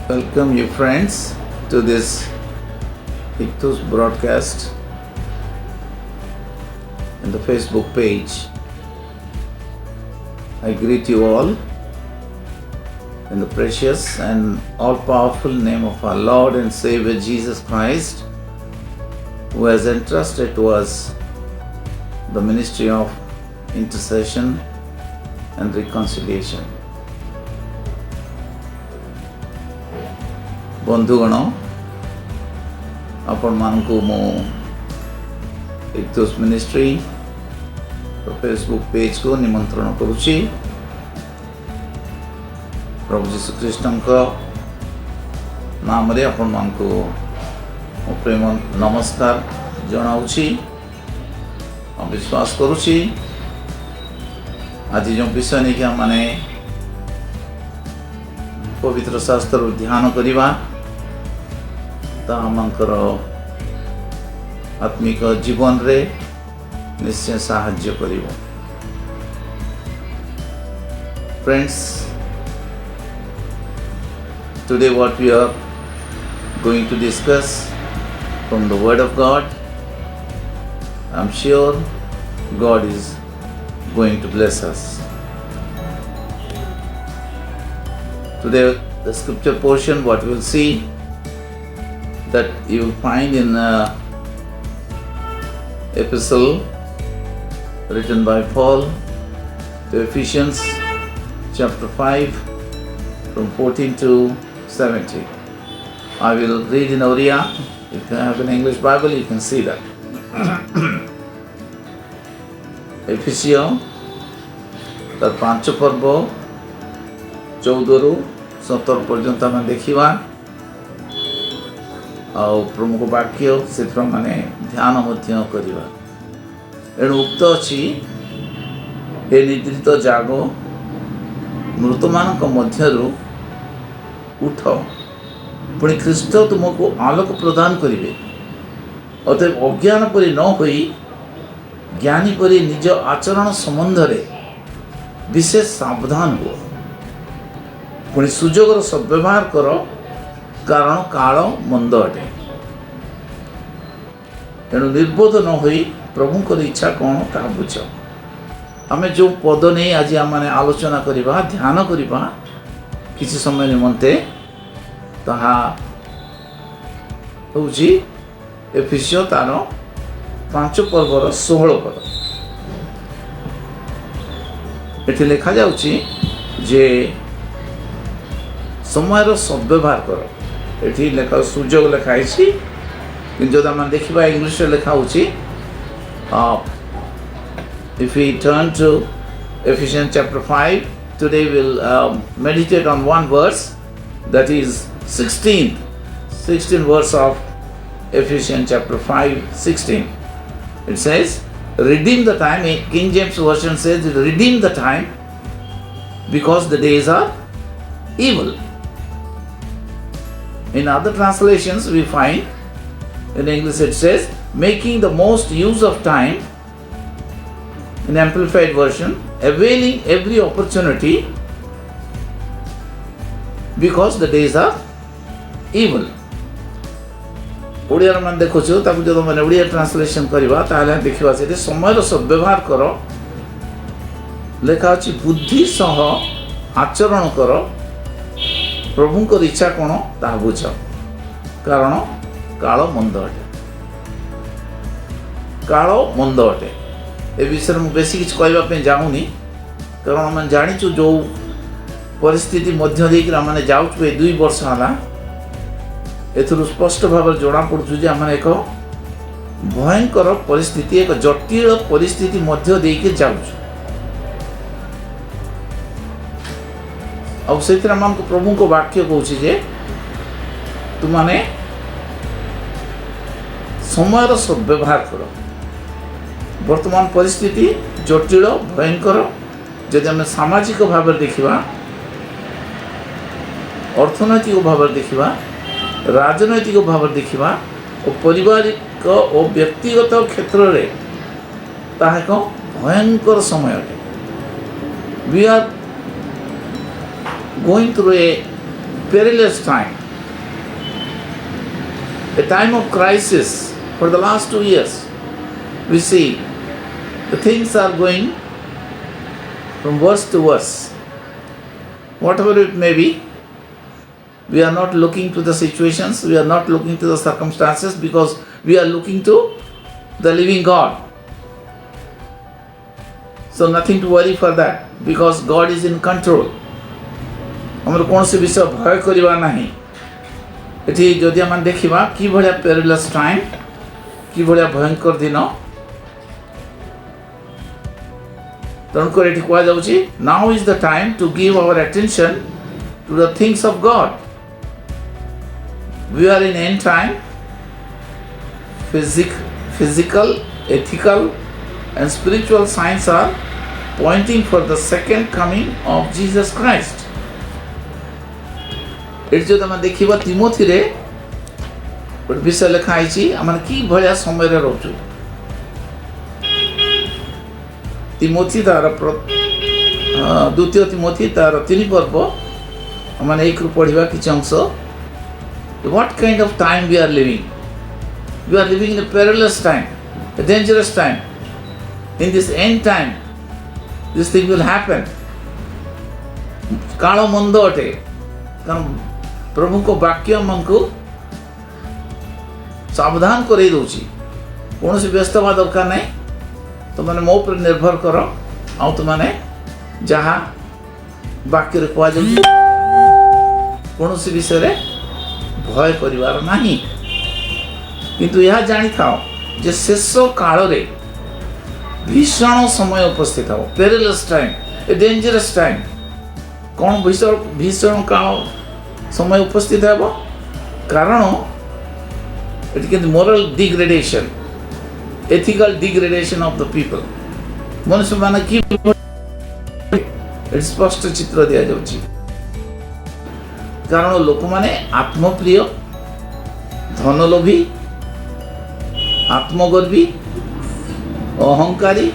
Welcome you friends to this Ictus broadcast in the Facebook page. I greet you all in the precious and all-powerful name of our Lord and Savior Jesus Christ, who has entrusted to us the ministry of intercession and reconciliation. बंधुगण आपण मानकु मो इक्तुस ministry Facebook page को निमंत्रण करुछि। प्रभु जीशु ख्रीष्ट नाम रे आपण मानकु प्रेम नमस्कार जनाउछि। विश्वास करुछि आज जो विषय नहीं कि माने पवित्र शास्त्र ध्यान करिबा आमकर आत्मिक जीवन रे निश्चय साहाय्य करिवो। Friends, today what we are going to discuss from the Word of God, I'm sure God is going to bless us. Today the scripture portion what we will see that you will find in epistle written by Paul to Ephesians chapter 5 from 14 to 17. I will read in Oriya. If you have an English Bible, you can see that. Ephesio तार 5 पर्व 14 रु 17 पर्यंत आम देखा प्रमुख वाक्य से माने ध्यान करवा। एणु उक्त अच्छी हे निद्रित जाग मृत मान मध्यरु उठ पुणी ख्रीष्ट तुमको आलोक प्रदान करिवे। अतएव अज्ञान परि न होई ज्ञानी परि निज आचरण संबंध रे विशेष सावधान हो। पुणी सुजोगर सद्व्यवहार कर कारण काल मंद अटे। तेणु निर्बोध न होई प्रभुंकर इच्छा कौन ता बुझ। आम जो पद नहीं आज आम आलोचना करवा ध्यान करवा किसी समय निमंते ताहा होउची एफिसियो तार 5 पर्वर 16 पद। एठी लिखा जाउची जे समय सद्व्यवहार कर। एठी लेखा सुजोग लिखाई कि जो देखा इंग्लिश लिखा if we turn to Ephesians chapter 5, today we'll meditate on one verse, that is 16th verse of Ephesians chapter 5:16. It says, redeem the time. King James version says, redeem the time because the days are evil. In other translations we find, in English it says, making the most use of time. In Amplified version, availing every opportunity because the days are evil. Odia मान देखो ताकू जो मैंने Odia translation करवा ताले देखिबा से समय सद्व्यवहार कर लेखा अछि बुद्धि सह आचरण कर प्रभुंकर इच्छा कौन ता बुझ कारण काल मंद अटे। काल मंद अटे ए विषय में बेसी किछ कहबा जाऊनी कारण आम जाचु जो परिस्थिति मध्य देकर आम जाऊँ ए 2 वर्ष है एथुरु स्पष्ट भाव जना पड़ू जे आम एक भयंकर परिस्थिति एक जटिल परिस्थिति मध्य देकर जाऊँ। अब से प्रभु को वाक्य कहूँ जे तुमने समय सद्व्यवहार कर। वर्तमान परिस्थिति जटिल भयंकर जदि आम सामाजिक भाव देखा अर्थनैतिक भाव देखा राजनैतिक भाव देखा और पारिवारिक और व्यक्तिगत क्षेत्र में ताहा एक भयंकर समय अटे। We are going through a perilous time. a time of crisis for the last 2 years. We see the things are going from worse to worse. Whatever it may be, we are not looking to the situations, we are not looking to the circumstances, because we are looking to the living God. So nothing to worry for that, because God is in control. ଆମର କୌଣସି ବିଷୟ ଭୟ କରିବା ନାହିଁ। ଏଠି ଯଦି ଆମେ ଦେଖିବା କିଭଳିଆ perilous time, କିଭଳିଆ ଭୟଙ୍କର ଦିନ, ତେଣୁକରି ଏଠି କୁହାଯାଉଛି now is the time to give our attention to the things of God. We are in end time. Physical, ethical and spiritual signs are pointing for the second coming of Jesus Christ. ଏଠି ଯଦି ଆମେ ଦେଖିବା ତିମୋଥିରେ ଗୋଟେ ବିଷୟ ଲେଖା ହେଇଛି, ଆମେ କି ଭଳିଆ ସମୟରେ ରହୁଛୁ। ତିମୋଥି ତାର ଦ୍ୱିତୀୟ ତିମୋଥି ତାର 3 ପର୍ବ ଆମେ ଏକରୁ ପଢିବା କିଛି ଅଂଶ। What kind of time we are living? We are living in a perilous time, a dangerous time. In this end time, this thing will happen. କାଳ ମନ୍ଦ ଅଟେ, କାରଣ ପ୍ରଭୁଙ୍କ ବାକ୍ୟ ଆମକୁ ସାବଧାନ କରେଇ ଦଉଛି। କୌଣସି ବ୍ୟସ୍ତ ହେବା ଦରକାର ନାହିଁ। ତୁମମାନେ ମୋ ଉପରେ ନିର୍ଭର କର, ଆଉ ତୁମମାନେ ଯାହା ବାକ୍ୟରେ କୁହାଯାଉଛି କୌଣସି ବିଷୟରେ ଭୟ କରିବାର ନାହିଁ। କିନ୍ତୁ ଏହା ଜାଣିଥାଅ ଯେ ଶେଷ କାଳରେ ଭୀଷଣ ସମୟ ଉପସ୍ଥିତ ହେବ। perilous time, a dangerous time. କ'ଣ ଭୀଷଣ କାଳ ସମୟ ଉପସ୍ଥିତ ହେବ? କାରଣ ଏଠି କିନ୍ତୁ moral degradation, ethical degradation of the people. ମନୁଷ୍ୟମାନେ କି ଏଠି ସ୍ପଷ୍ଟ ଚିତ୍ର ଦିଆଯାଉଛି। କାରଣ ଲୋକମାନେ ଆତ୍ମପ୍ରିୟ, ଧନଲୋଭୀ, ଆତ୍ମଗର୍ବୀ, ଅହଙ୍କାରୀ,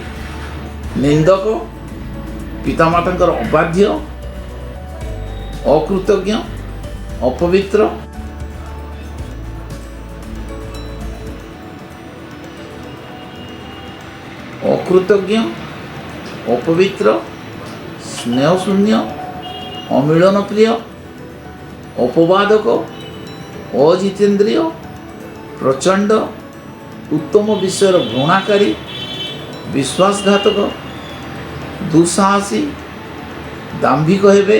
ନିନ୍ଦକ, ପିତାମାତାଙ୍କର ଅବାଧ୍ୟ, ଅକୃତଜ୍ଞ, ଅପବିତ୍ର, ଅପବିତ୍ର, ସ୍ନେହଶୂନ୍ୟ, ଅମିଳନ ପ୍ରିୟ, ଅପବାଦକ, ଅଜିତେନ୍ଦ୍ରିୟ, ପ୍ରଚଣ୍ଡ, ଉତ୍ତମ ବିଷୟର ଘୃଣାକାରୀ, ବିଶ୍ୱାସଘାତକ, ଦୁଃସାହସୀ, ଦାମ୍ଭିକ ହେବେ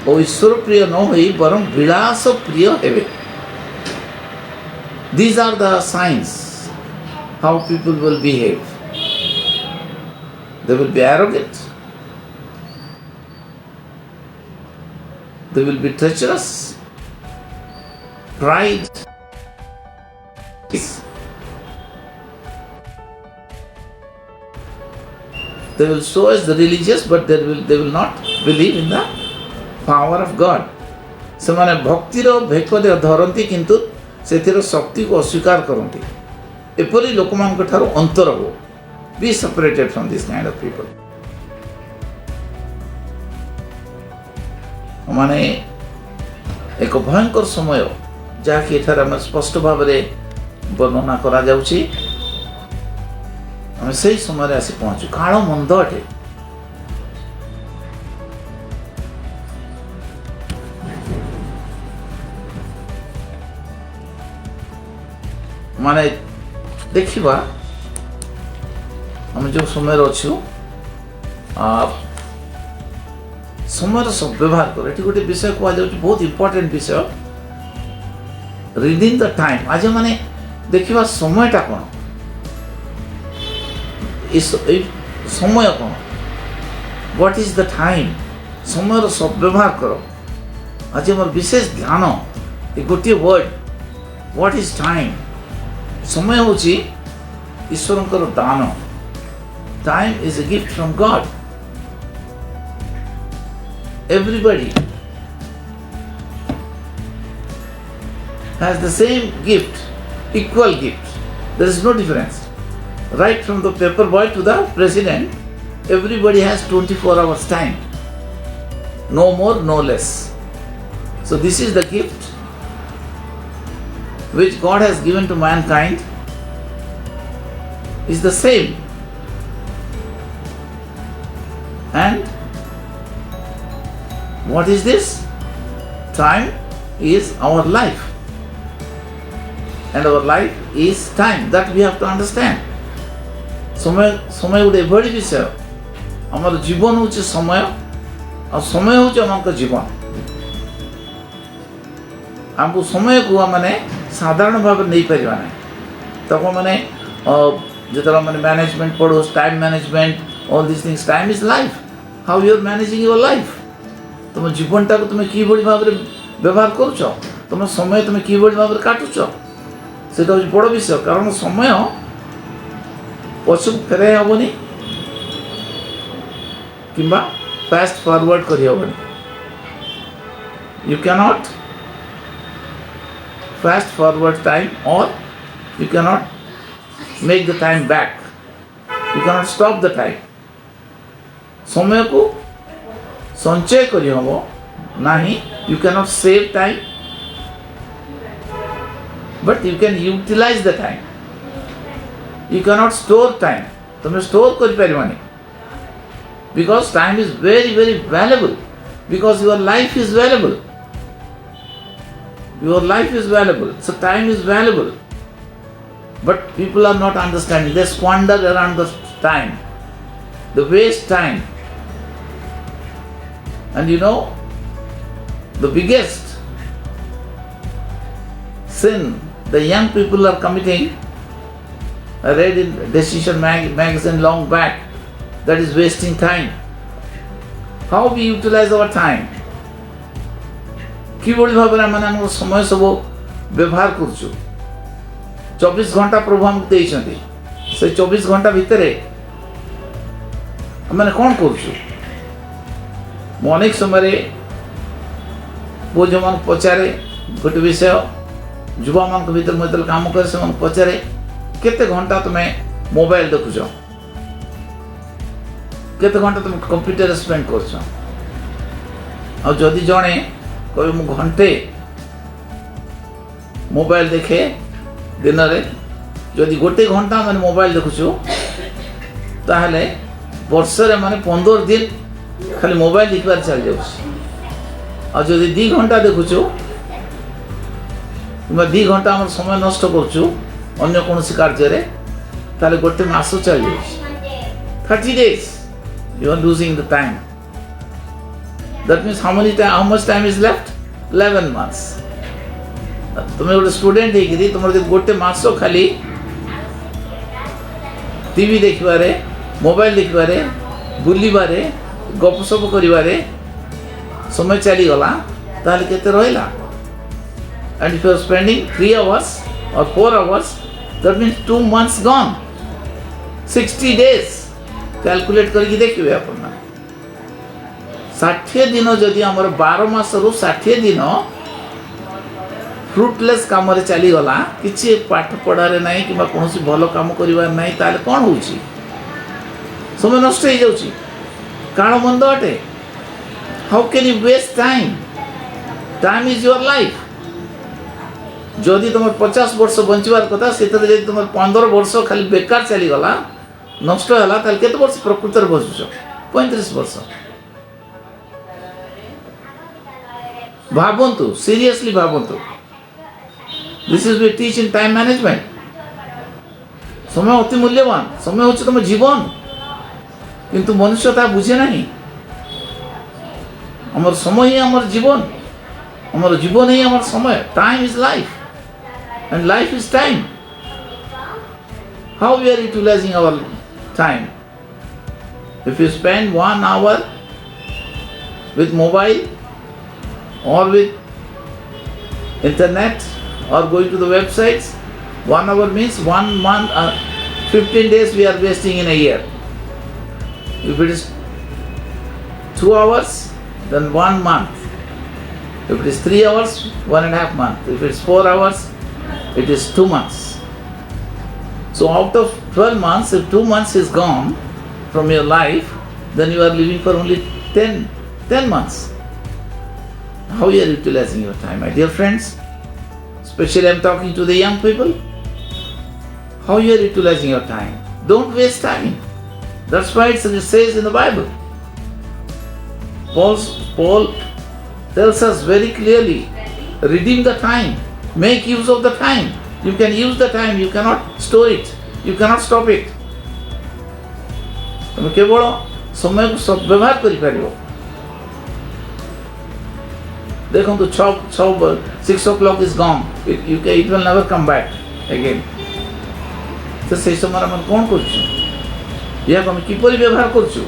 ଓ ଈଶ୍ୱର ପ୍ରିୟ ନ ହୋଇ ବରଂ ବିଳାସ ପ୍ରିୟ ହେବେ। These are the signs how people will behave. They will be arrogant. They will be treacherous. Pride. They will show as the religious, but they will not believe in the power of God. ସେମାନେ ଭକ୍ତିର ଭେକ ଧରନ୍ତି କିନ୍ତୁ ସେଥିର ଶକ୍ତିକୁ ଅସ୍ୱୀକାର କରନ୍ତି। ଏପରି ଲୋକମାନଙ୍କ ଠାରୁ ଅନ୍ତର ହୁଅ। Be separated from this kind of people. ମାନେ ଏକ ଭୟଙ୍କର ସମୟ ଯାହାକି ଏଠାରେ ଆମେ ସ୍ପଷ୍ଟ ଭାବରେ ବର୍ଣ୍ଣନା କରାଯାଉଛି। ଆମେ ସେହି ସମୟରେ ଆସି ପହଞ୍ଚୁ। କାଳ ମନ୍ଦ ଅଟେ। ମାନେ ଦେଖିବା ଆମେ ଯେଉଁ ସମୟରେ ଅଛୁ, ସମୟର ସଦ୍ବ୍ୟବହାର କର। ଏଠି ଗୋଟେ ବିଷୟ କୁହାଯାଉଛି, ବହୁତ ଇମ୍ପୋର୍ଟାଣ୍ଟ ବିଷୟ, ରିଡିଂ ଦ ଟାଇମ୍। ଆଜି ମାନେ ଦେଖିବା ସମୟଟା କ'ଣ, ଏଇ ସମୟ କ'ଣ, ହ୍ୱାଟ୍ ଇଜ୍ ଦ ଟାଇମ୍। ସମୟର ସଦ୍ବ୍ୟବହାର କର। ଆଜି ଆମର ବିଶେଷ ଧ୍ୟାନ ଏ ଗୋଟିଏ ୱାର୍ଡ, ହ୍ୱାଟ୍ ଇଜ୍ ଟାଇମ୍। ସମୟ ହେଉଛି ଈଶ୍ୱରଙ୍କର ଦାନ। Time is a gift from God. Everybody has the same gift, equal gift. There is no difference. Right from the paper boy to the president, everybody has 24 hours time. No more, no less. So this is the gift which God has given to mankind is the same. And what is this? Time is our life. And our life is time. That we have to understand. समय गोटे एभली विषय आमर जीवन हूँ समय और समय हूँ आम जीवन आमको समय को मैंने साधारण भाव नहीं पार ना तक मैंने जो मैंने मैनेजमेंट पढ़ो time management all this things time is life how you are managing your life तुम जीवनटा को तुम्हें किभली भाव व्यवहार करुच तुम समय तुम्हें किभली भाव काटुच से बड़ विषय कारण समय पछक फेर हेनी कि फास्ट फॉरवर्ड कर you cannot fast forward time or you cannot make the time back. You cannot stop the time. समय को संचय करी हबो नहीं. You cannot save time, but you can utilize the time. You cannot store time. तुम store करि परिबानी because time is very very valuable because your life is valuable. Your life is valuable, so time is valuable. But people are not understanding. They squander around the time. They waste time. And you know, the biggest sin the young people are committing, I read in Decision magazine long back, that is wasting time. How we utilize our time? किभली भाव में समय सब व्यवहार करुचु 24 घंटा प्रभु आमको देइछन्ति से 24 घंटा भितर मैंने कौन करुचु अनेक समय पुओ जो मान पचारे गोटे विषय युवा मान भीतर मुझे काम करे से पचारे केते घंटा तुम्हें मोबाइल देखुच केते घंटा तुम कंप्यूटर स्पेंड कर जदि जड़े कहे मु घंटे मोबाइल देखे दिन में जदि गोटे घंटा मैंने मोबाइल देखुचु ताहले वर्षे माने 15 दिन खाली मोबाइल देखबार चल जाउछ और जदि 2 घंटा देखुचु कि 2 घंटा हमर समय नष्ट करछु अन्य कोनोसी कार्य रे ताले गोटे मास चल जाउछ 30 days you are losing the time. That means how much time is left? 11 months. तुम्हें गोटे स्टूडेंट है तुम गोटे मास खाली टीवी देखिबारे मोबाइल देखिबारे बुलिबारे गपसप करिबारे समय चली गला ताले केते रहिला and if you are spending 3 hours or 4 hours that means 2 months gone 60 days calculate करके देखिबे अपन 60 दिन जदि आमर 12 मास रु 60 दिन फ्रुटलेस काम रे चली गला किछि पाठ पढ़ारे नाही कि कोनोसी भलो काम करिवार नाही ताले कोन होउची समय नष्ट हो जाउची काळ मंद अटे. How can you waste time? Time is your life. जदि तुम 50 वर्ष बंचवार कथा सेतरे जदि तुम 15 वर्ष खाली बेकार चली गला नष्ट होला ताले केते वर्ष प्रकृति रे बचुछ? 35 वर्ष. भावन्तु सीरियसली भावन्तु this is we teach in time management. समय अति मूल्यवान. समय होछि तुम जीवन किंतु मनुष्य ता बुझे नहीं. हमर समय ही हमर जीवन. हमर जीवन ही हमर समय. Time is life and life is time. How we are utilising our time? If you spend 1 hour with mobile or with internet or going to the websites, 1 hour means 1 month, 15 days we are wasting in a year. If it is 2 hours, then 1 month. If it is 3 hours, 1.5 months. If it is 4 hours, it is 2 months. So out of 12 months, if 2 months is gone from your life, then you are living for only 10 months. How you are utilizing your time, my dear friends? Especially I'm talking to the young people. How you are utilizing your time? Don't waste time. That's why it says in the Bible. Paul tells us very clearly, redeem the time. Make use of the time. You can use the time. You cannot store it. You cannot stop it. तुम केवल समय को सद्व्यवहार करिपारिबो. देखो तो 6 o'clock is gone. It will never come back again. तो से समय हम कौन करछु? या हम किपरि व्यवहार करछु?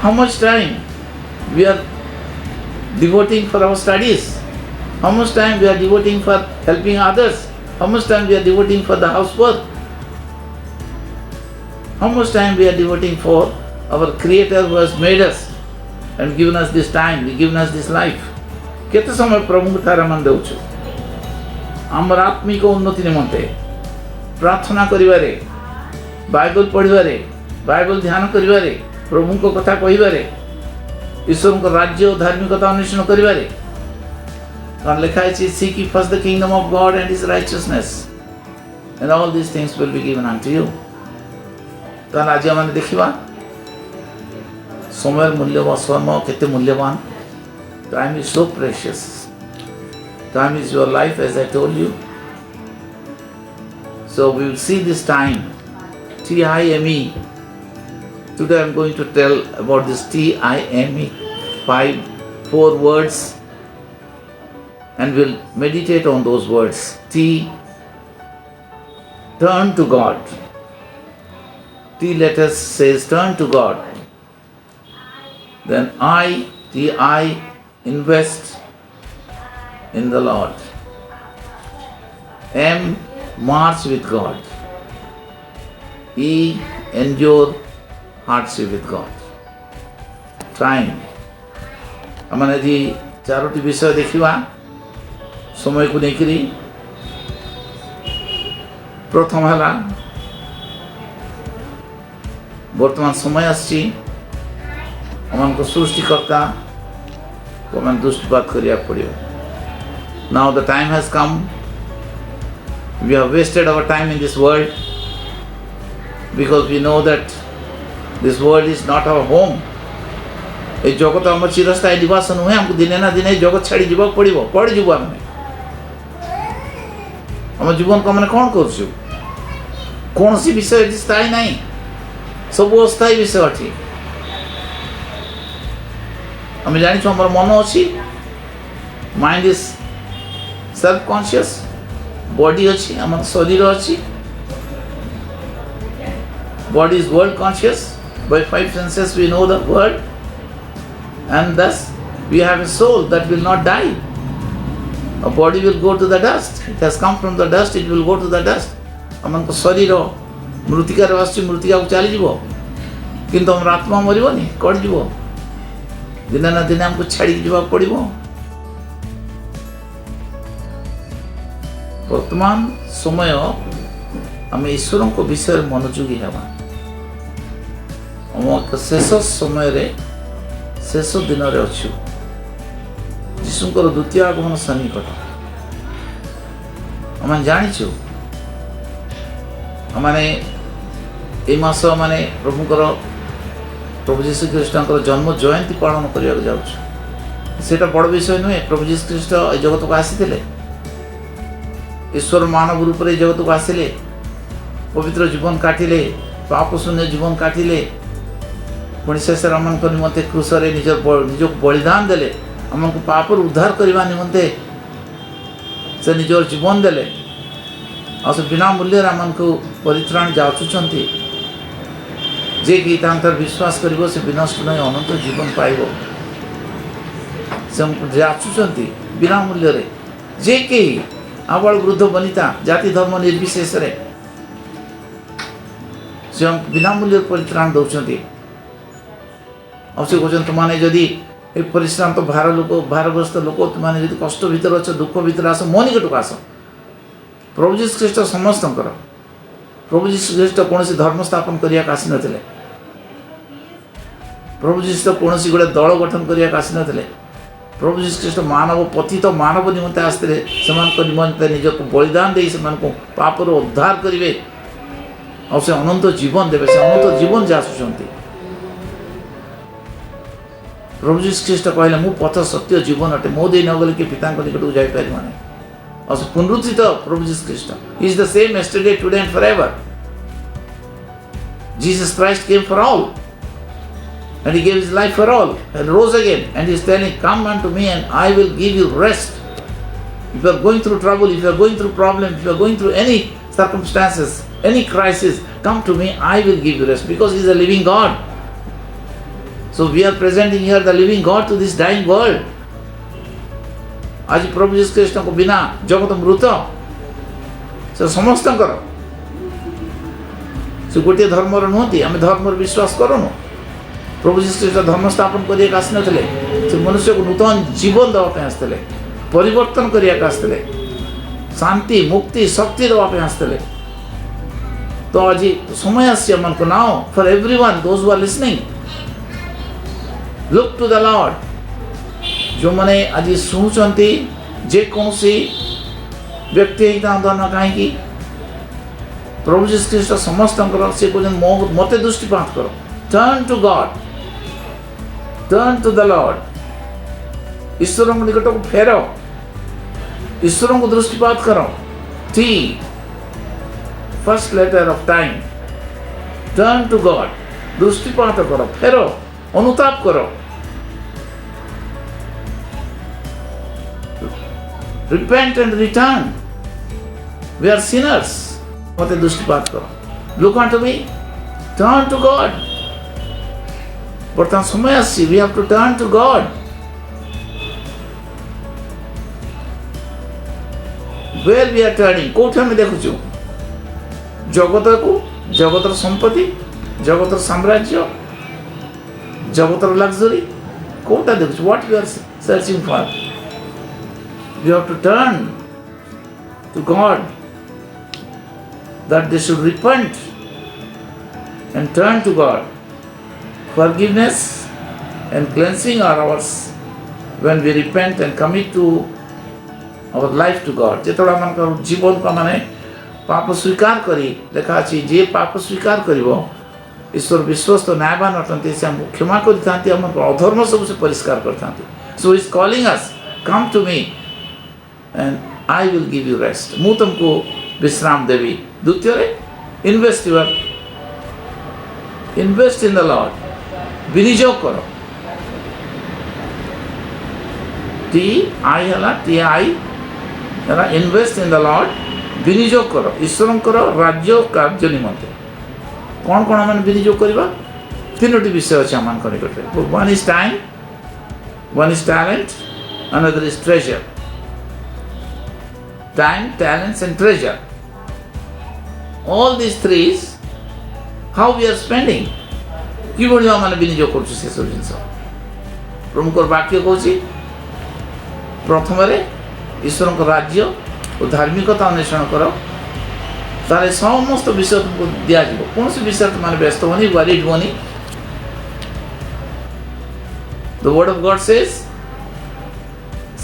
How much time we are devoting for our studies? How much time we are devoting for helping others? How much time we are devoting for the housework? How much time we are devoting for our Creator who has made us and given us this time, given us this life? केते समय प्रभु को थारा मन देउछु? हमर आत्मिक उन्नति निमंते प्रार्थना करिवारे, Bible पढ़िबारे, Bible ध्यान करिबारे, प्रभु को कथा कहिबारे, ईश्वर को राज्य और धार्मिकता अन्वेषण करिबारे. कारण लिखा है seek ye first the kingdom of God and his righteousness, and all these things will be given unto you. तो आज हम देखिबा समय मूल्यवान, समय केते मूल्यवान. Time is so precious. Time is your life, as I told you. So we will see this time, TIME. Today I am going to tell about this TIME, 4 words, and we'll meditate on those words. T, turn to God. T letter says turn to God. Then I, TI, invest in the Lord. M, march with God. E, endure hardship with God. Time. आम आज 4टी विषय देखा समय को लेकरी. प्रथम है वर्तमान समय आसी आम सृष्टिकर्ता को आम दृष्टिपात करिया पड़ियो. Now the time has come. We have wasted our time in this world because we know that this world is not our home. ए जगत आम चिरस्थायी निवास नुहे. हमको दिने ना दिने जगत छाड़ी जीवा पड़िबो. पड़ जीवो आमे. आम जीवन को आम कौन करछु? कौन सी विषय स्थायी नहीं. सब अस्थायी विषय अच्छी. आम जानी आम मन अच्छी. Mind is self conscious. Body अच्छी. आम शरीर अच्छी. Body is world conscious. By 5 senses we know the world, and thus we have a soul that will not die. A body will go to the dust. It has come from the dust. It will go to the dust. आम शरीर मृतिका आस मृतिका को चली जीव किंतु आम आत्मा मरबनी. कट जीव. दिने ना दिने आमको छाड़ी जीवा पड़िबो. वर्तमान समय आम ईश्वर को विषय मनोयोगी हेबा. शेष समय शेष दिन अच्छु. जीशुंकर द्वितीय आगमन सन्निकट. आम जाचु आमने मस माने प्रभु जीशु ख्रीष्ट जन्म जयंती पालन करने जाटा बड़ विषय नुहे. प्रभु जीशु ख्रीष्ट ए जगत को आसी ईश्वर मानव रूप में जगत को आसिले. पवित्र जीवन काटिले. पाप शून्य जीवन काटिले. पुणी शेष आम निमंते क्रूसरे निज को बलिदान देले. आमको पाप उद्धार करने निमंते से निजर जीवन देले. और बिना मूल्य आमको परित्राण जाचुंट. जे कि विश्वास कर से विनष्ट नहीं अनंत जीवन पाइब. से हमको जाचुंट बिना मूल्य. जे कि आबाल वृद्ध वनिता जाति धर्म निर्विशेष से हम बिना मूल्य परित्राण दौरान. और से कहते तुमने जदि परिश्रांत भार लोक भारग्रस्त लोक तुमने जब कष्ट भितर अच्छ दुख भितर आस मो निकट को आस. प्रभु जीशु ख्रीष्ट समस्त. प्रभु जीशु ख्रीष्ट कौन धर्म स्थापन करने आसी न. प्रभु जीशु कौन गोटे दल गठन करने आसी न. प्रभु जीशु ख्रीष्ट मानव पतित मानव निमंते आसते से निमंते निजक बलिदान दे से पापर उद्धार करेंगे और से अनंत जीवन देवे से अनंत जीवन जे आसुचंती प्रभु जीशु ख्रीष्ट कहले मु पथ सत्य जीवन अटे मो दे न गले कि पिता निकट को जाई पारि माने और से पुनरुत्थित प्रभु जीशु ख्रीष्ट he is the same yesterday today and forever Jesus Christ came for all and he gave his life for all and rose again and he is telling come unto me and I will give you rest. If you are going through trouble, if you are going through problem, if you are going through any circumstances, any crisis, come to me, I will give you rest because he is a living God. So we are presenting here the living God to this dying world. आज प्रभु जीशु ख्रीष्ट को बिना जगत मृत से समस्त से गोटे धर्मर नुहति आम धर्मर विश्वास करूँ प्रभु जीशु ख्रीष्ट धर्म स्थापन करने से मनुष्य को नूतन जीवन देवाई आसते परिवर्तन करने शांति मुक्ति शक्ति देवाई आसते तो आज समय आम को now for everyone those who are listening look to the Lord जो मैंने आज शुणुंट जेकोसी व्यक्ति होता कहीं प्रभु जीशु ख्रीष्ट समस्त से मत दृष्टिपात कर turn to God turn to the Lord ईश्वर निकट को फेर ईश्वर को दृष्टिपात करो T first letter of time turn to God दृष्टिपात करो फेर अनुताप करो repent and return we are sinners मत दृष्टिपात करो look on to me turn to God बर्तमान समय आसी we have to turn to God where we are turning कोठ हम देखुछु जगत को जगतर संपत्ति जगतर साम्राज्य जगतर लग्जरी कोटा देखुछु what we are searching for we have to turn to God that they should repent and turn to God Forgiveness and cleansing are ours when we repent and commit to our life to God. जेतोड़ा मन जीवन को माने पाप स्वीकार करी देखा अछि जे पाप स्वीकार करिवो ईश्वर विश्वस्त न्यायवान अटंती से हम क्षमा करथांती हम अधर्म सब से परिष्कार करथांती. So he is calling us, come to me and I will give you rest. मु तुमको विश्राम देवी. द्वितीय रे invest in the Lord. विनियोग करो TI invest in the Lord विनियोग करो ईश्वर राज्य कार्य निमंते कौन कौन आम विनियोग करवा तीनोटी विषय अच्छे आम निकट one is time one is talent another is treasure time talents and treasure all this three is how we are spending कि मैंने विनियोग कर सब जिन प्रमुख वाक्य कौच प्रथम ईश्वर राज्य और धार्मिकता अन्वेषण कर तारे समस्त विषय तुमको दिज्व कौन सी विषय तुम व्यस्त होनी वरीड होनी the word of God says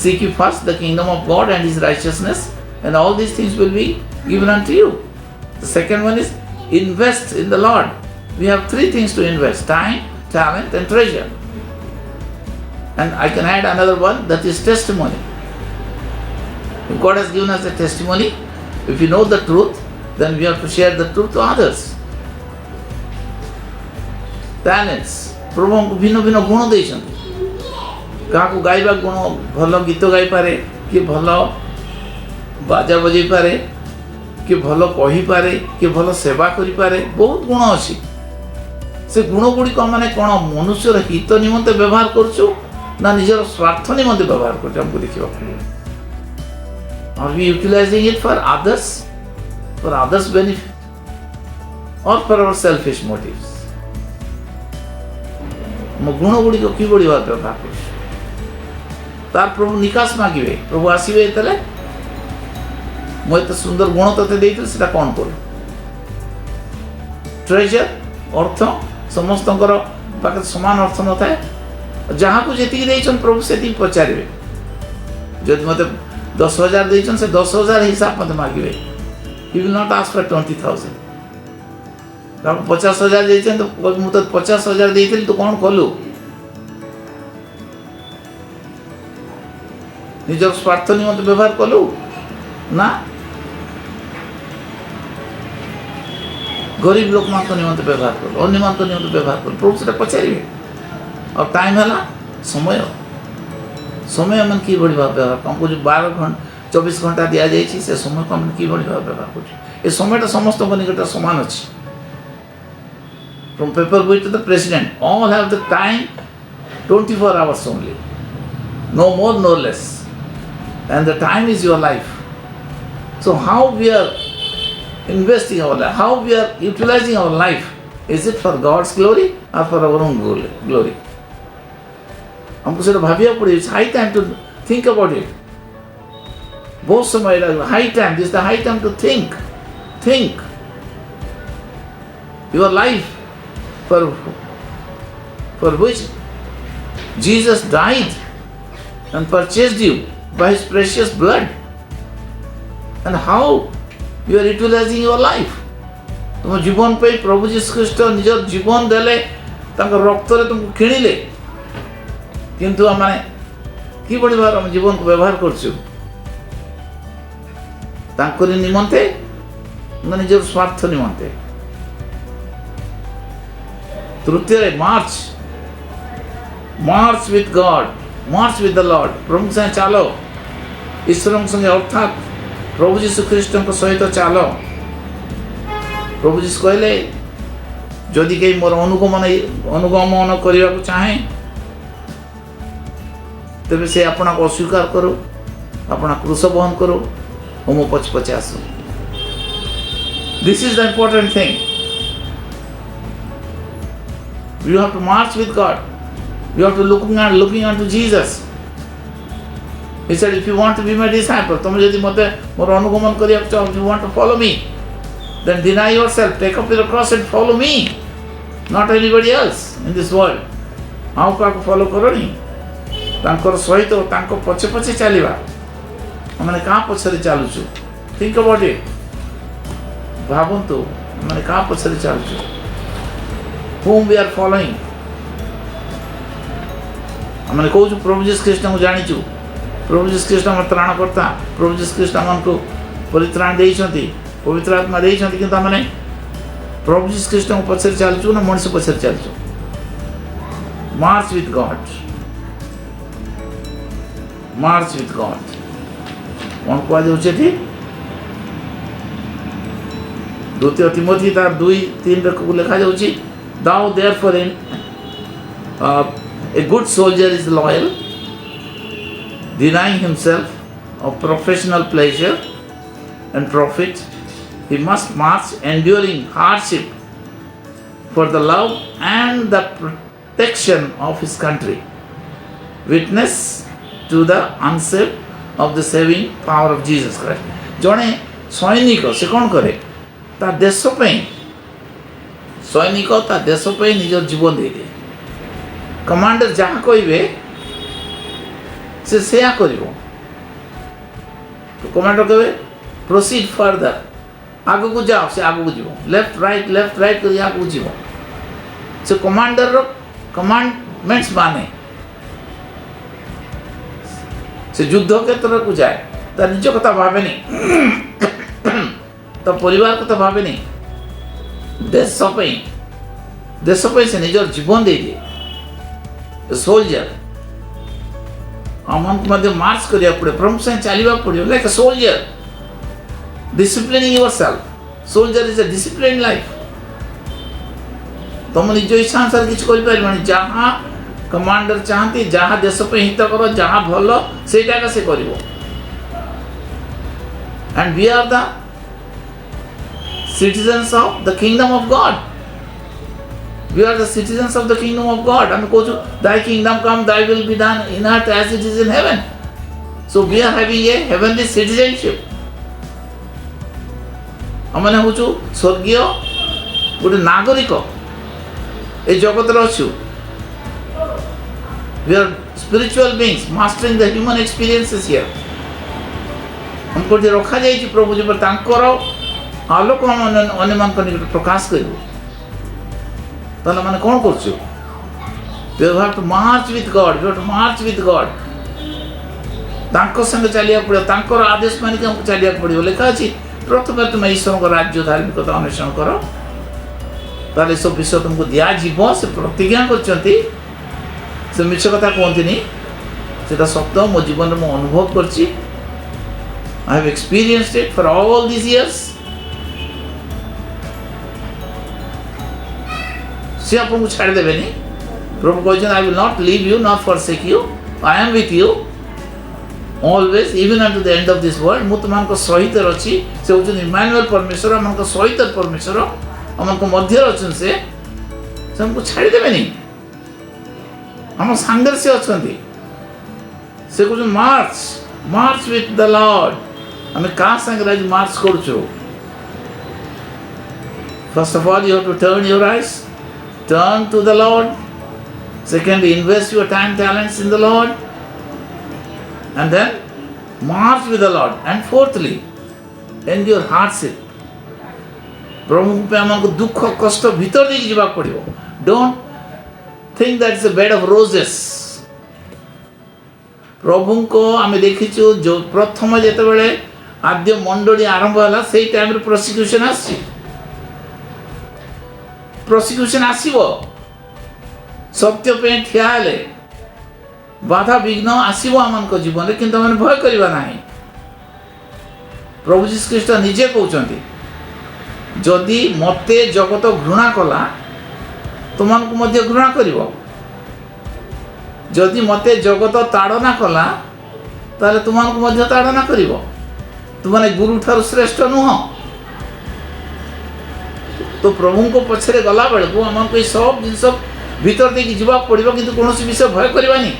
seek ye first the kingdom of God and his righteousness and all these things will be given unto you. The second one is invest in the Lord. We have three things to invest: time, talent and treasure. And I can add another one, that is testimony. If God has given us a testimony, if we know the truth, then we have to share the truth to others. Talents. प्रभु हमको भिन्न भिन्न गुण देइछन क्या को गाइबा गुण भल गीत गाई पारे कि भल बाजा बजै पारे कि भल कहि पारे कि भल सेवा करि पारे बहुत गुण अछि से गुण गुड़ी मैंने कौन मनुष्यर हित निमंते व्यवहार करुचु ना निजर स्वार्थ निमंते व्यवहार कर हमको देखा are we utilising it for others benefit और फॉर आवर सेल्फिश मोटिव्स मो गुण गुड़ी कि व्यवहार कर तार प्रभु निकास मागिबे प्रभु आसबे तेले मो एत सुंदर गुण तते देइथिल सेटा कोन कर ट्रेजर अर्थ समस्त पाखे समान अर्थ न थाए जहाँ को जी देन प्रभु से पचारे जब मत 10,000 देन से 10,000 हिसाब मत मागे he will not ask for 20,000 50,000 देते तो मुझे 50,000 देते तो कौन कलु निजर स्वार्थ निमंत व्यवहार कलु ना गरीब लोक मान निमंत व्यवहार कलु अन्य मान निमंत व्यवहार कलु प्रभु से पचारे और टाइम है समय समय मन कि व्यवहार हमको जो 24 घंटा दि जाए से समय को कि व्यवहार कर समय समस्त निकट सामान अच्छी from paperboy to the president all have the time 24 hours only, no more no less, and the time is your life. So how we are investing our life, how we are utilizing our life, is it for God's glory or for our own glory? हमको सिर्फ भाविया पड़े. It's high time to think about it. बहुत समय लगा. High time. This is the high time to think your life for which Jesus died and purchased you by His precious blood, and how you are utilizing your life. तुम जीवन पे प्रभु जीसु ख्रीष्ट निज जीवन देले तांको रक्त रे तुमको किणिले किंतु आमे कि बड़ी बार हम जीवन को व्यवहार करछु तांको निमंते निज स्वार्थ निमंते. तृतीय march with God, march with the Lord. प्रभु से चलो ईश्वर संगे अर्थात प्रभु जीसु ख्रीष्ट सहित चलो. प्रभु जीसु कहले जदि कहीं मोर अनुगमन करने को चाहे तेरे से अपना को अस्वीकार करो, अपना क्रूस बहन करो और मो पछ पछे आसो. This is the important thing. You have to march with God. You have to looking unto Jesus. He said, if you want to be my disciple, तुम यदि मते मोर अनुगमन करिया चाहो, if you want to follow me, then deny yourself, take up your cross and follow me, not anybody else in this world. आउ का follow करनी तांकर सहित तांको पछे पछे चलीबा. हमने कहाँ पछरे चालुछु? Think about it. भाबंतु हमने कहाँ पछरे चालुछु? whom we are following. हमने कहूँ प्रभु जीसु ख्रीष्ट को जानिचु. प्रभु जीसु ख्रीष्ट हम त्राणकर्ता. प्रभु जीसु ख्रीष्ट हमको परित्राण देइछंती, पवित्र आत्मा देइछंती, किंतु हमने प्रभु जीसु ख्रीष्ट को पछरे चालुछु ना मनुष्य पछरे चालुछु. March with God, march with God. कौन कह जाउछे थी द्वितीय तिमोथी 2:3 लिखा जाउछि. Thou therefore a good soldier is loyal, denying himself of professional pleasure and profit. He must march, enduring hardship for the love and the protection of his country. Witness to the unsaved of the saving power of Jesus Christ. जने सैनिक से कौन करे ता देश पे सैनिक ता देश पे निज जीवन दे दे. कमांडर जहाँ कहे से करिवो. तो कमांडर कहे प्रोसीड फर्दर, आगु को जाओ, से आगु को जीवो. लेफ्ट राइट कर आगु जीवो. से कमांडर रो कमांडमेंट्स माने से युद्ध के तरह को जाए ता निज कथा भावे नहीं, तो परिवार कथा भावे नहीं. देश पे से निजर जीवन दे दिए. सोल्जर हमको मध्य मार्च करिया पड़े, प्रभु से चलवा पड़े like a soldier, disciplining yourself. Soldier is a discipline life. तुम निज इच्छा अनुसार किसी कर पारिबानी. जहाँ कमांडर चाहती, जहाँ देश पे हित करो, जहाँ भल सेटा से करिवो. And we are the citizens of the kingdom of God. We are the citizens of the kingdom of God. And go to thy kingdom come, thy will be done in earth as it is in heaven. So we are having a heavenly citizenship. हमने होचु स्वर्गीय गोटे नागरिक ए जगत रे अछु. We are spiritual beings mastering the human experiences here. हमको जो रखा जाए प्रभु जी पर आलोक हम अन्य मान निकट प्रकाश करू ताले माने कौन करछु we have to march with God, we have to march with God. तांको संग चलिया पड़े तांको आदेश मानिक हमको चलिया पड़े लिखा अछि प्रथम तुम ईश्वर को राज्य धार्मिकता अन्वेषण करो ताले सब विषय तुमको दिया जीव से प्रतिज्ञा करछंती से मिछ कथा कहंतिनी सेटा सत्य मो जीवन में मो अनुभव करछि I have experienced it for all these years. से आपको छाड़ देबेनी प्रभु कहछन I will not leave you nor forsake you. I am with you always even unto the end of this world. मु तुमन को सहित रछि से होछन इम्मानुएल परमेश्वर हमन को सहित परमेश्वर हमन को मध्य रछन से हमको छाड़ देबेनी हम संघर्ष से अछंती से कुछ मार्च विथ द लॉर्ड हमें कहाँ संग मार्च करूँ first of all you have to turn your eyes turn to the Lord secondly invest your time talents in the Lord and then march with the Lord and fourthly endure hardship प्रभु पे हमको दुख कष्ट भीतर देख जीवा पड़िबो don't think that is a bed of roses प्रभु को आम देखीचु जो प्रथम जेते बेले आद्य मंडली आरंभ होला सेही टाइम रे प्रोसिक्यूशन आसीबो सत्य पे ठिया हेले बाधा विघ्न आसीबो हमन को जीवन रे किंतु हमन भय करिबा नाही प्रभु यीशु ख्रीष्ट निजे कहउचंती जदि मते जगत घृणा कला तुमन को मध्य घृणा करिवो जदि मते जगत ताड़ना कला ताले तुमन को मध्य ताड़ना करिवो तुमने गुरु ठार श्रेष्ठ नुह तो प्रभु को पछरे गला बेले को हमन को सब जिंस भीतर देकी जीवा पड़िबो किंतु कोनोसी विषय भय करबानी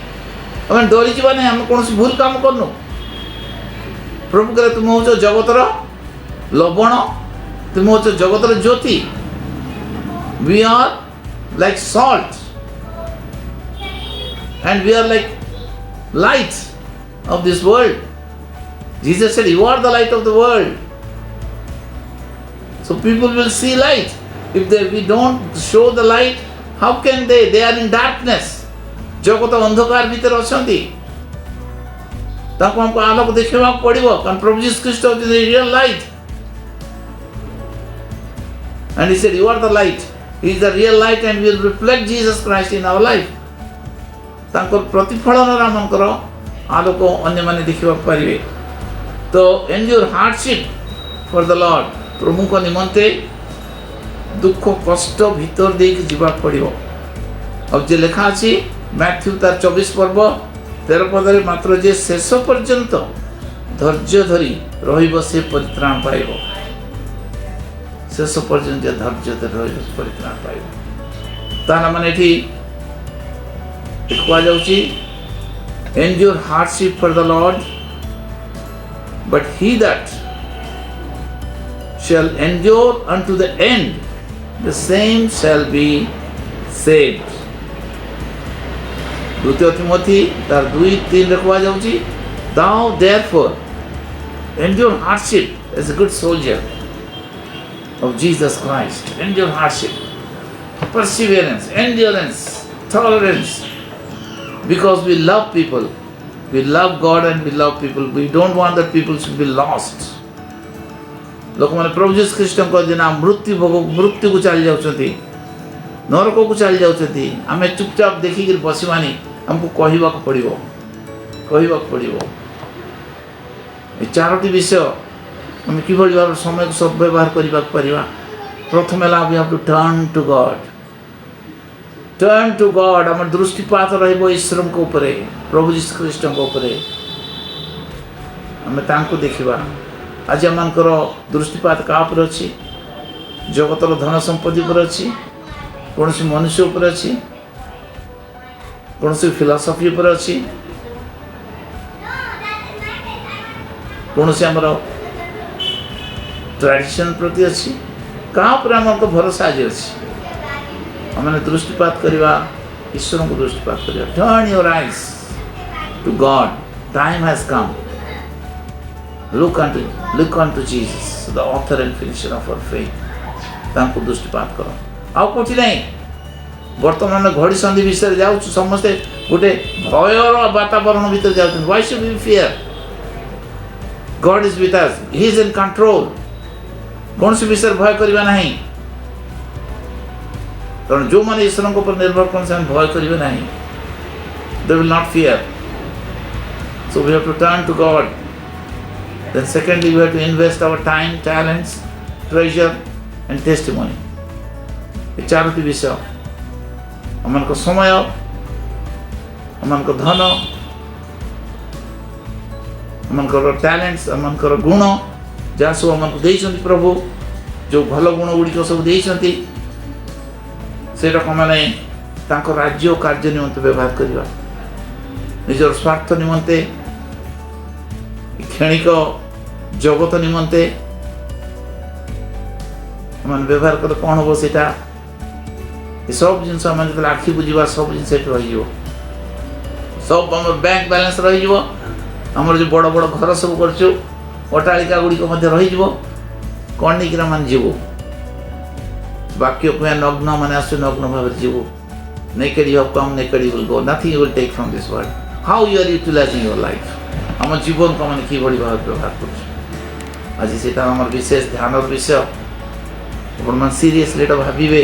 हम डरी जीवा नै हम कोनोसी भूल काम करनु प्रभु करे तुम हो जगतर लवण तुम हो जगतर ज्योति we are like salt and we are like light of this world. Jesus said you are the light of the world, so people will see light. If we don't show the light, how can they are in darkness. जगत अंधकार भीतर अछंती ताको हमको आलोक देखिबा पड़िबो कारण प्रभु यीशु ख्रीष्ट is the real light and he said you are the light, he is the real light and we will reflect Jesus Christ in our life. तांकर प्रतिफलन रामंकर आलोक अन्य माने देखिबा परिबे तो endure hardship for the Lord प्रभु को निमंते दुख कष्ट भीतर देख जीवा पड़िबो अब जे लेखा अछि मैथ्यू तार 24 पर्व 13 पदरे मात्र जे शेष पर्यंत धैर्य धरी रहिबो से परित्राण पाइबो शेष पर्यंत जे धैर्य धरी रहिबो से परित्राण पाइबो ताना माने एठी endure hardship for the Lord, but he that shall endure unto the end, the same shall be saved. द्वितीय तिमोथी तार 2:3 रखवा जाउची thou therefore endure hardship as a good soldier of Jesus Christ. Endure hardship, perseverance, endurance, tolerance. Because we love people, we love God and we love people. We don't want that people should be lost. लोक माने प्रभु यीशु ख्रीष्ट को दिन मृत्यु को चल जाउछथि नरक को चल जाउछथि आमे चुपचाप देखि के बसिवानी हमको कहिबा को पड़िबो ए चारोटी विषय हम कि भली भाव समय को सब व्यवहार करिबा परिबा प्रथम ला we have to turn to God हमर दृष्टिपात रहइबो ईश्वर को ऊपरे प्रभु यीशु ख्रीष्ट को ऊपरे हमें तांको देखिबा आज हमनकर दृष्टिपात का ऊपर अछि जगतर धन संपत्ति पर अछि कोनसी मनुष्य ऊपर अछि कोनसी फिलॉसफी ऊपर अछि कोनसी हमर ट्रेडिशन प्रति अछि का ऊपर हमनको भरोसा आज अछि हमने दृष्टिपात करवा ଈଶ୍ୱରଙ୍କୁ ଦୃଷ୍ଟିପାତ କରିବା। Turn your eyes to God. Time has come. Look unto Jesus, the author and finisher of our faith. ତାଙ୍କୁ ଦୃଷ୍ଟିପାତ କର। ଆଉ କୋଉଠି ନାହିଁ। ବର୍ତ୍ତମାନ ଘଡ଼ି ସନ୍ଧି ବିଷୟରେ ଯାଉଛୁ, ସମସ୍ତେ ଗୋଟେ ଭୟର ବାତାବରଣ ଭିତରେ ଯାଉଛନ୍ତି। Why should we fear? God is with us. He is in control. କୌଣସି ବିଷୟରେ ଭୟ କରିବା ନାହିଁ। କାରଣ ଯେଉଁମାନେ ଈଶ୍ୱରଙ୍କ ଉପରେ ନିର୍ଭର କରନ୍ତି ସେମାନେ ଭୟ କରିବେ ନାହିଁ। They will not fear. So we have to turn to God. Then secondly, we have to invest our time, talents, treasure and testimony. ଏ ଚାରୋଟି ବିଷୟ, ଆମମାନଙ୍କ ସମୟ, ଆମମାନଙ୍କ ଧନ, ଆମମାନଙ୍କର ଟ୍ୟାଲେଣ୍ଟସ୍, ଆମମାନଙ୍କର ଗୁଣ, ଯାହା ସବୁ ଆମମାନଙ୍କୁ ଦେଇଛନ୍ତି ପ୍ରଭୁ, ଯେଉଁ ଭଲ ଗୁଣ ଗୁଡ଼ିକ ସବୁ ଦେଇଛନ୍ତି, ସେଇଟାକୁ ଆମମାନେ ତାଙ୍କ ରାଜ୍ୟ ଓ କାର୍ଯ୍ୟ ନିମନ୍ତେ ବ୍ୟବହାର କରିବା। ନିଜର ସ୍ୱାର୍ଥ ନିମନ୍ତେ, କ୍ଷଣିକ ଜଗତ ନିମନ୍ତେ ଆମେ ବ୍ୟବହାର କଲେ କ'ଣ ହେବ? ସେଇଟା ଏସବୁ ଜିନିଷ ଆମେ ଯେତେବେଳେ ଆଖି ବୁଝିବା, ସବୁ ଜିନିଷ ଏଠି ରହିଯିବ। ସବୁ ଆମର ବ୍ୟାଙ୍କ ବାଲାନ୍ସ ରହିଯିବ, ଆମର ଯେଉଁ ବଡ଼ ବଡ଼ ଘର ସବୁ କରିଛୁ, ଅଟ୍ଟାଳିକା ଗୁଡ଼ିକ ମଧ୍ୟ ରହିଯିବ। କ'ଣ ନେଇକିନା ମାନେ ଯିବୁ? ବାକ୍ୟ କୁହା ନଗ୍ନ ମାନେ ଆସୁ, ନଗ୍ନ ଭାବରେ ଯିବୁ। Naked you have come, naked you will go. Nothing you will take from this world. How you are utilizing your life? ଆମ ଜୀବନକୁ ଆମେ କିଭଳି ଭାବରେ ବ୍ୟବହାର କରୁଛୁ? ଆଜି ସେଇଟା ଆମର ବିଶେଷ ଧ୍ୟାନର ବିଷୟ। ଆପଣମାନେ ସିରିୟସଲି ଏଇଟା ଭାବିବେ।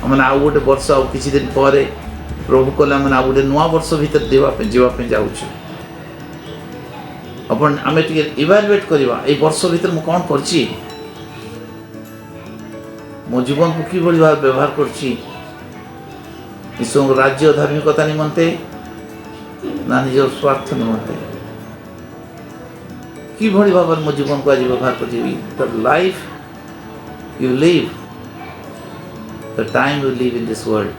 ଆମେ ଆଉ ଗୋଟେ ବର୍ଷ, ଆଉ କିଛି ଦିନ ପରେ ପ୍ରଭୁ କଲେ ଆମେ ଆଉ ଗୋଟେ ନୂଆ ବର୍ଷ ଭିତରେ ଯିବା ପାଇଁ ଯାଉଛୁ। ଆମେ ଟିକେ ଇଭାଲୁଏଟ୍ କରିବା, ଏଇ ବର୍ଷ ଭିତରେ ମୁଁ କ'ଣ କରିଛି, ମୋ ଜୀବନକୁ କିଭଳି ଭାବରେ ବ୍ୟବହାର କରୁଛି, ଈଶ୍ୱରଙ୍କ ରାଜ୍ୟ ଧାର୍ମିକତା ନିମନ୍ତେ ନା ନିଜର ସ୍ୱାର୍ଥ ନିମନ୍ତେ, କିଭଳି ଭାବରେ ମୋ ଜୀବନକୁ ଆଜି ବ୍ୟବହାର କରୁଛି। The life you live, the time you live in this world,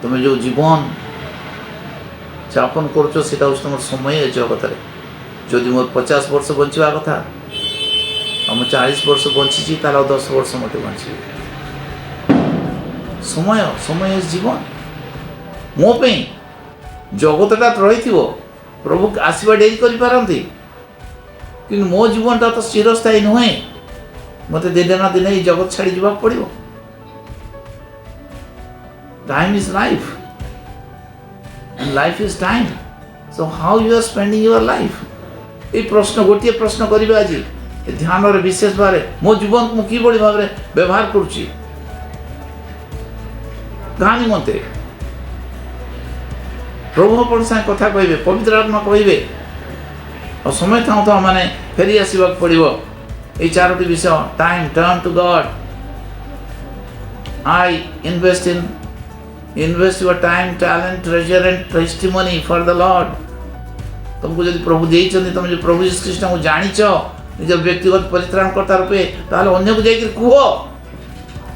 ତୁମେ ଯେଉଁ ଜୀବନ ଯାପନ କରୁଛ ସେଟା ହେଉଛି ତୁମର ସମୟ ଏ ଜଗତରେ। ଯଦି ମୋର 50 ବର୍ଷ ବଞ୍ଚିବା କଥା, ଆଉ ମୁଁ 40 ବର୍ଷ ବଞ୍ଚିଛି, ତାହେଲେ ଆଉ 10 ବର୍ଷ ମୋତେ ବଞ୍ଚିବି। ସମୟ ଜୀବନ ମୋ ପାଇଁ। ଜଗତଟା ରହିଥିବ, ପ୍ରଭୁ ଆସିବା ଡେରି କରିପାରନ୍ତି, କିନ୍ତୁ ମୋ ଜୀବନଟା ତ ଚିରସ୍ଥାୟୀ ନୁହେଁ। ମୋତେ ଦିନେ ନା ଦିନେ ଏଇ ଜଗତ ଛାଡ଼ି ଯିବାକୁ ପଡ଼ିବ। Time is life and life is time. So how you are spending your life? এই ପ୍ରଶ୍ନ, ଗୋଟିଏ ପ୍ରଶ୍ନ କରିବେ ଆଜି ଏ ଧ୍ୟାନରେ ବିଶେଷ ଭାବରେ। ମୋ ଜୀବନକୁ ମୁଁ କିଭଳି ଭାବରେ ବ୍ୟବହାର କରୁଛି, କାହା ନିମନ୍ତେ? ପ୍ରଭୁ ଆପଣଙ୍କ ସାଙ୍ଗେ କଥା କହିବେ, ପବିତ୍ର ଆତ୍ମା କହିବେ, ଆଉ ସମୟ ଥାଉ ଥାଉ ମାନେ ଫେରି ଆସିବାକୁ ପଡ଼ିବ। এই চারটি বিষয়, time, turn to god. I invest your time, talent, treasure and testimony for the Lord. तुमको यदि प्रभु ଦେଇଛନ୍ତି, तुम जो प्रभु यीशु ख्रीष्ट को जानिଛ निज व्यक्तिगत परित्राणकर्ता रूपे, ताहले अन्य को जाइक कुह,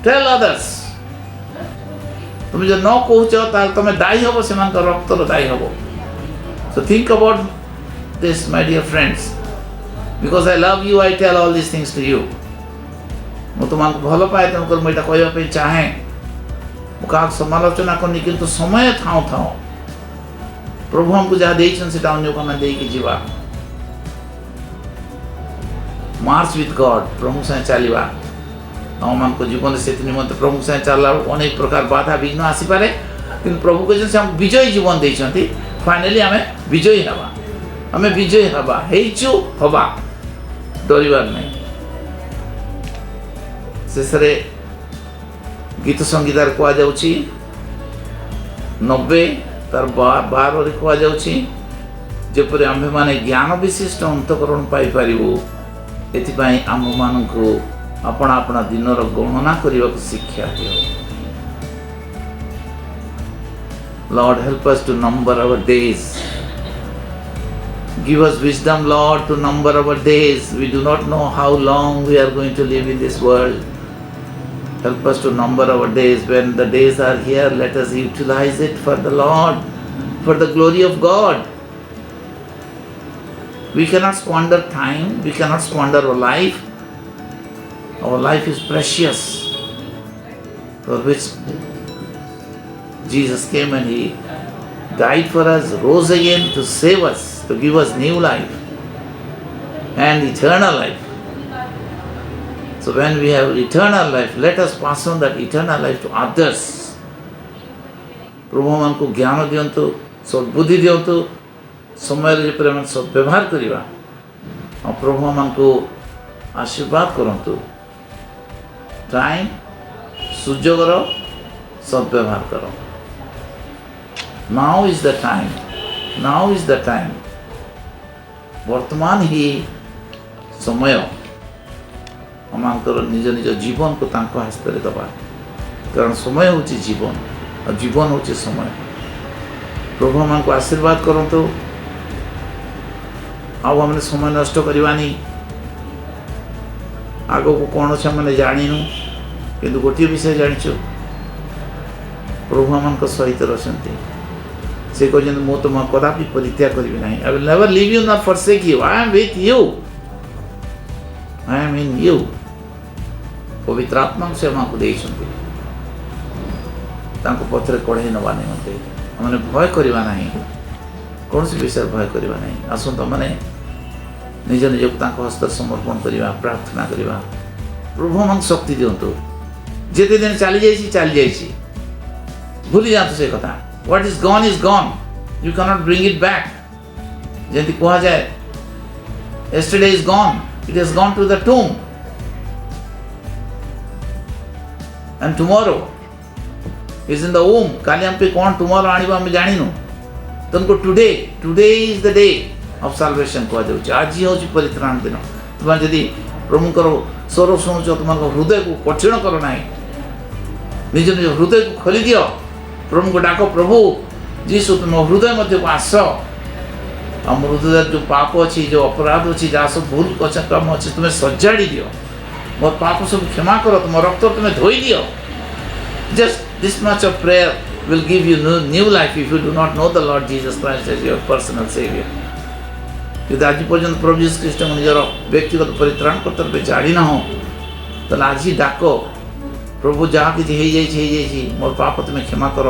टेल अदर्स। तुम जो न कहूछ ताहले तुम दायी हबो, सेमान का रक्तर दायी हबो। So think about this, my dear friends. Because I love you, I tell all these things to you. ମୁଁ ତୁମକୁ ଭଲ ପାଏ, ତେଣୁକରି ମୁଁ ଏଇଟା କହିବା ପାଇଁ ଚାହେଁ। ମୁଁ କାହାକୁ ସମାଲୋଚନା କରୁନି, କିନ୍ତୁ ସମୟ ଥାଉ ଥାଉ ପ୍ରଭୁ ଆମକୁ ଯାହା ଦେଇଛନ୍ତି ସେଟା ଅନ୍ୟକୁ ଆମେ ଦେଇକି ଯିବା। ମାର୍ଚ୍ଚ ୱିଥ୍ ଗଡ୍, ପ୍ରଭୁଙ୍କ ସାଙ୍ଗେ ଚାଲିବା। ଆମମାନଙ୍କ ଜୀବନରେ ସେଥି ନିମନ୍ତେ ପ୍ରଭୁଙ୍କ ସାଙ୍ଗେ ଚାଲିଲା ବେଳକୁ ଅନେକ ପ୍ରକାର ବାଧା ବିଘ୍ନ ଆସିପାରେ, କିନ୍ତୁ ପ୍ରଭୁ କହିଛନ୍ତି ସେ ଆମକୁ ବିଜୟୀ ଜୀବନ ଦେଇଛନ୍ତି। ଫାଇନାଲି ଆମେ ବିଜୟୀ ହେବା, ଆମେ ବିଜୟୀ ହେବା, ହେଇଛୁ ହବା, ଡରିବାର ନାହିଁ। ଶେଷରେ ଗୀତ ସଂଗୀତାରେ କୁହାଯାଉଛି 90 ତାର 12ରେ କୁହାଯାଉଛି, ଯେପରି ଆମ୍ଭେମାନେ ଜ୍ଞାନ ବିଶିଷ୍ଟ ଅନ୍ତଃକରଣ ପାଇପାରିବୁ, ଏଥିପାଇଁ ଆମ୍ଭମାନଙ୍କୁ ଆପଣା ଆପଣା ଦିନର ଗଣନା କରିବାକୁ ଶିକ୍ଷା ଦିଅ। Lord, help us to number our days. Give us wisdom, Lord, to number our days. We do not know how long we are going to live in this world. Help us to number our days. When the days are here, let us utilize it for the Lord, for the glory of God. We cannot squander time. We cannot squander our life. Our life is precious. for which Jesus came and He died for us, rose again to save us, to give us new life and eternal life. So when we have eternal life, let us pass on that eternal life to others. प्रभु मान को ज्ञान दियंतु, सद्बुद्धि दियंतु, समय जेपरि आम सद्व्यवहार करिबा और प्रभु मान को आशीर्वाद करंतु। टाइम सुजोगर सद्व्यवहार करो। Now is the time. Now is the time. वर्तमान ही समय आमर निज निज जीवन को तांको हस्त रे दबा, कारण समय होची जीवन और जीवन होची समय। प्रभु मान को आशीर्वाद करंतु। आउ हमने समय नष्ट करवानी। आगो को कौन से मैंने जानिनु, किंतु गोटे विषय जानिछु, प्रभु मान को सहित रचंती। से कहते मु तुम कदापि परित्याग करी ना। I will never leave you not forsake you. I am with you. I am in you. पवित्र आत्मा से हमको देइछंती। तांको पथरे कढ़ाई नवा निमंते हमने भय करवा नहीं, कौन सी विषय भय करवा नहीं। आसंत मैंने निज निज तांको हस्त समर्पण करवा, प्रार्थना करवा। प्रभु मन शक्ति दियंतु। जेते दिन चली जाइछि भूली जातु से कथा। What is gone. You cannot bring it back. जेंति कहा जाए, yesterday is gone. It has gone to the tomb. And tomorrow is in the womb. काली हम पे कौन tomorrow आनिबा हम जानिनु। तुमको today is the day of salvation कहा जाउछि। आज ही होछि परित्राण दिन। तुम यदि प्रभु करो स्वर सुनुछ, तुमको हृदय को कठिन करो नाही। निज निज हृदय को खोली दियो। प्रभु को डाको, प्रभु जीसु तुम हृदय मध्य को आस। आम हृदय जो पाप अच्छी, जो अपराध अच्छी, जहाँ सब भूल कम अच्छी, तुम्हें सजाड़ी दियो। मोर पाप सब क्षमा करो, तुम रक्त तुम्हें धोई दियो। Just this much of prayer will give you new life if you do not know the Lord Jesus Christ as your personal saviour. यदि आज पर्यंत प्रभु जीसस ख्रीष्ट को निजर व्यक्तिगत परित्राण करते रुपे जानी ना हो, तो आज ही डाक, प्रभु जहाँ किसी मोर पाप तुम्हें क्षमा कर।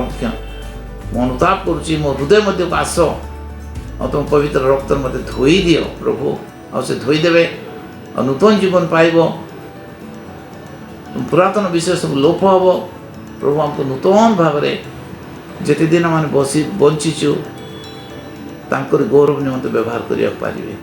मु अनुताप करुच्ची, मो हृदय मध्य को आस और तुम पवित्र रक्त मत धोई दियो प्रभु। आ से धोई देवे और नूतन जीवन पाइब। तुम पुरातन विषय सब लोप हम। प्रभु हमको नूतन भाव में जेते दिन मैंने बंचीचु तांकर गौरव निमंत व्यवहार करिया पारिबे।